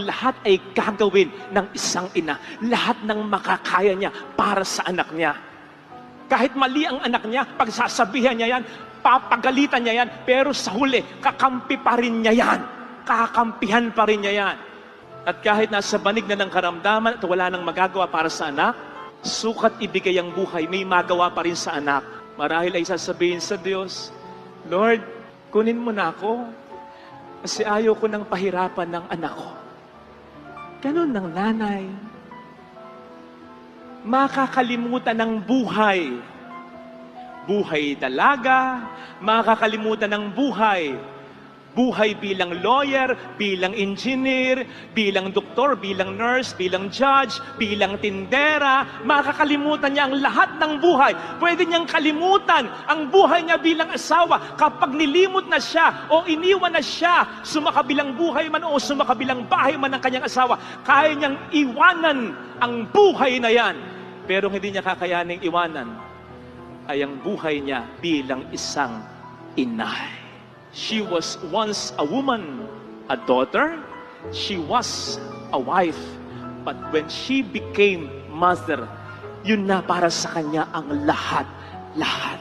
lahat ay gagawin ng isang ina. Lahat ng makakaya niya para sa anak niya. Kahit mali ang anak niya, pagsasabihan niya yan, papagalitan niya yan, pero sa huli, kakampi pa rin niya yan. Kakampihan pa rin niya yan. At kahit nasa banig na ng karamdaman at wala nang magagawa para sa anak, sukat ibigay ang buhay, may magawa pa rin sa anak. Marahil ay sasabihin sa Diyos, Lord, kunin mo na ako. Kasi ayaw ko ng pahirapan ng anak ko. Ganun ng nanay. Makakalimutan ng buhay. Buhay dalaga, makakalimutan ng buhay. Buhay bilang lawyer, bilang engineer, bilang doktor, bilang nurse, bilang judge, bilang tindera. Makakalimutan niya ang lahat ng buhay. Pwede niyang kalimutan ang buhay niya bilang asawa. Kapag nilimot na siya o iniwan na siya, sumakabilang buhay man o sumakabilang bahay man ng kanyang asawa, kaya niyang iwanan ang buhay na yan. Pero hindi niya kakayaning iwanan ay ang buhay niya bilang isang inay. She was once a woman, a daughter. She was a wife. But when she became mother, yun na para sa kanya ang lahat-lahat.